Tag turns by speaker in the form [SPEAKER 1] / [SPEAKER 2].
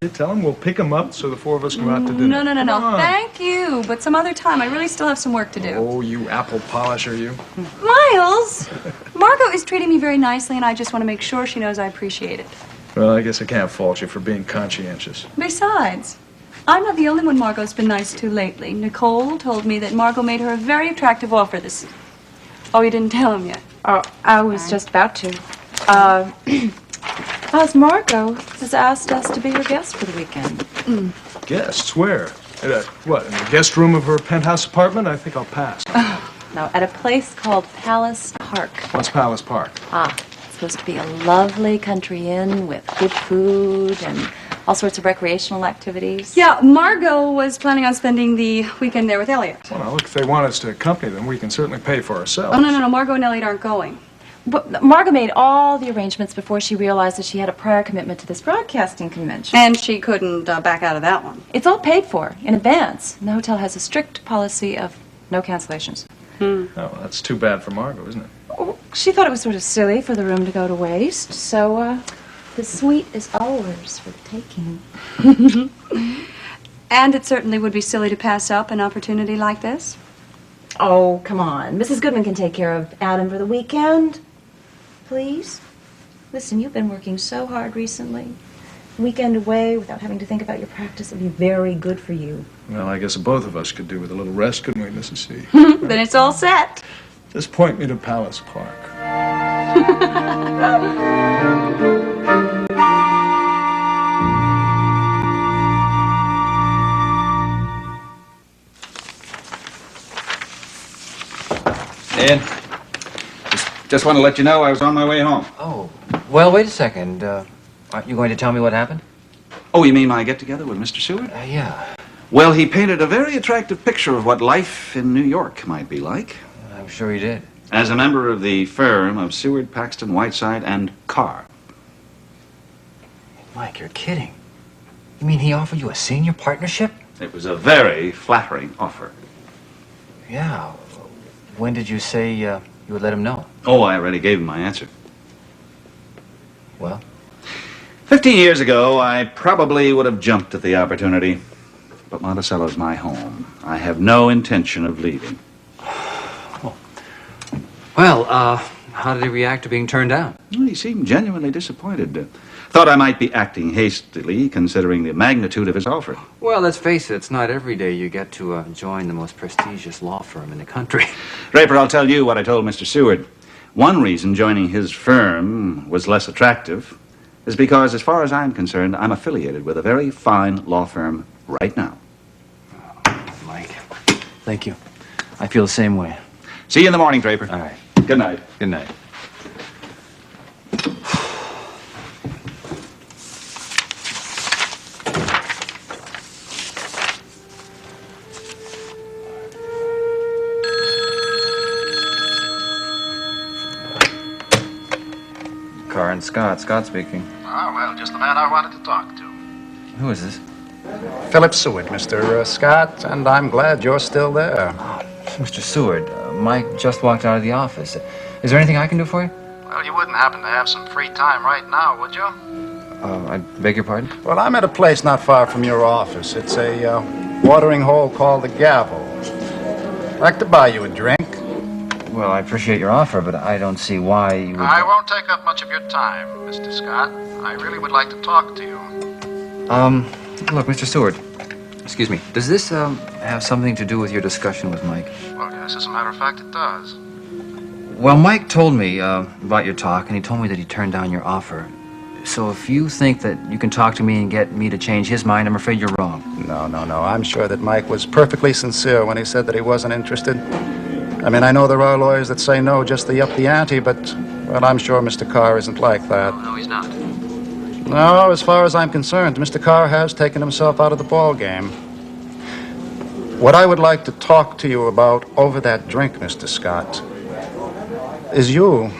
[SPEAKER 1] You tell him we'll pick him up so the four of us go out to dinner.
[SPEAKER 2] No. Thank you, but some other time. I really still have some work to do.
[SPEAKER 1] Oh, you apple polisher, you.
[SPEAKER 2] Miles! Margot is treating me very nicely, and I just want to make sure she knows I appreciate it.
[SPEAKER 1] Well, I guess I can't fault you for being conscientious.
[SPEAKER 2] Besides, I'm not the only one Margot's been nice to lately. Nicole told me that Margot made her a very attractive offer this... Oh, you didn't tell him yet?
[SPEAKER 3] Oh, I was just about to. Margot has asked us to be her guest for the weekend.
[SPEAKER 1] Guests? Where? What, in the guest room of her penthouse apartment? I think I'll pass.
[SPEAKER 3] No, at a place called Palace Park.
[SPEAKER 1] What's Palace Park?
[SPEAKER 3] It's supposed to be a lovely country inn with good food and all sorts of recreational activities.
[SPEAKER 2] Yeah, Margot was planning on spending the weekend there with Elliot.
[SPEAKER 1] Well, now, look, if they want us to accompany them, we can certainly pay for ourselves.
[SPEAKER 2] Oh, no. Margot and Elliot aren't going.
[SPEAKER 3] But Margot made all the arrangements before she realized that she had a prior commitment to this broadcasting convention.
[SPEAKER 2] And she couldn't back out of that one.
[SPEAKER 3] It's all paid for in advance. And the hotel has a strict policy of no cancellations.
[SPEAKER 1] Oh, that's too bad for Margot, isn't it?
[SPEAKER 3] Oh, she thought it was sort of silly for the room to go to waste, so the suite is ours for the taking.
[SPEAKER 2] And it certainly would be silly to pass up an opportunity like this.
[SPEAKER 3] Oh, come on. Mrs. Goodman can take care of Adam for the weekend. Please? Listen, you've been working so hard recently. A weekend away without having to think about your practice would be very good for you.
[SPEAKER 1] Well, I guess both of us could do with a little rest, couldn't we, Mrs. C?
[SPEAKER 2] Then it's all set.
[SPEAKER 1] Just point me to Palace Park.
[SPEAKER 4] Ed, just want to let you know I was on my way home.
[SPEAKER 5] Oh, well, wait a second. Aren't you going to tell me what happened?
[SPEAKER 4] Oh, you mean my get-together with Mr. Seward?
[SPEAKER 5] Yeah.
[SPEAKER 4] Well, he painted a very attractive picture of what life in New York might be like.
[SPEAKER 5] I'm sure he did.
[SPEAKER 4] As a member of the firm of Seward, Paxton, Whiteside, and Karr.
[SPEAKER 5] Mike, you're kidding. You mean he offered you a senior partnership?
[SPEAKER 4] It was a very flattering offer.
[SPEAKER 5] Yeah. When did you say you would let him know?
[SPEAKER 4] Oh, I already gave him my answer.
[SPEAKER 5] Well?
[SPEAKER 4] 15 years ago, I probably would have jumped at the opportunity. But Monticello's my home. I have no intention of leaving.
[SPEAKER 5] Well, how did he react to being turned down?
[SPEAKER 4] Well, he seemed genuinely disappointed. Thought I might be acting hastily, considering the magnitude of his offer.
[SPEAKER 5] Well, let's face it, it's not every day you get to join the most prestigious law firm in the country.
[SPEAKER 4] Draper, I'll tell you what I told Mr. Seward. One reason joining his firm was less attractive is because, as far as I'm concerned, I'm affiliated with a very fine law firm right now.
[SPEAKER 5] Mike, thank you. I feel the same way.
[SPEAKER 4] See you in the morning, Draper.
[SPEAKER 5] All right.
[SPEAKER 4] Good night.
[SPEAKER 5] Good night. Karr and Scott. Scott speaking.
[SPEAKER 6] Oh, well, just the man I wanted to talk to.
[SPEAKER 5] Who is this?
[SPEAKER 6] Phillip Seward, Mr. Scott, and I'm glad you're still there.
[SPEAKER 5] Oh, Mr. Seward, Mike just walked out of the office. Is there anything I can do for you?
[SPEAKER 6] Well, you wouldn't happen to have some free time right now, would you?
[SPEAKER 5] I beg your pardon?
[SPEAKER 6] Well, I'm at a place not far from your office. It's a watering hole called the Gavel. I'd like to buy you a drink.
[SPEAKER 5] Well, I appreciate your offer, but I don't see why you would...
[SPEAKER 6] I won't take up much of your time, Mr. Scott. I really would like to talk to you.
[SPEAKER 5] Look, Mr. Seward, excuse me, does this, have something to do with your discussion with Mike?
[SPEAKER 6] Well, yes, as a matter of fact, it does.
[SPEAKER 5] Well, Mike told me, about your talk, and he told me that he turned down your offer. So if you think that you can talk to me and get me to change his mind, I'm afraid you're wrong.
[SPEAKER 6] No. I'm sure that Mike was perfectly sincere when he said that he wasn't interested. I mean, I know there are lawyers that say no just to up the ante, but, well, I'm sure Mr. Karr isn't like that.
[SPEAKER 5] No, he's not.
[SPEAKER 6] No, as far as I'm concerned, Mr. Karr has taken himself out of the ball game. What I would like to talk to you about over that drink, Mr. Scott, is you.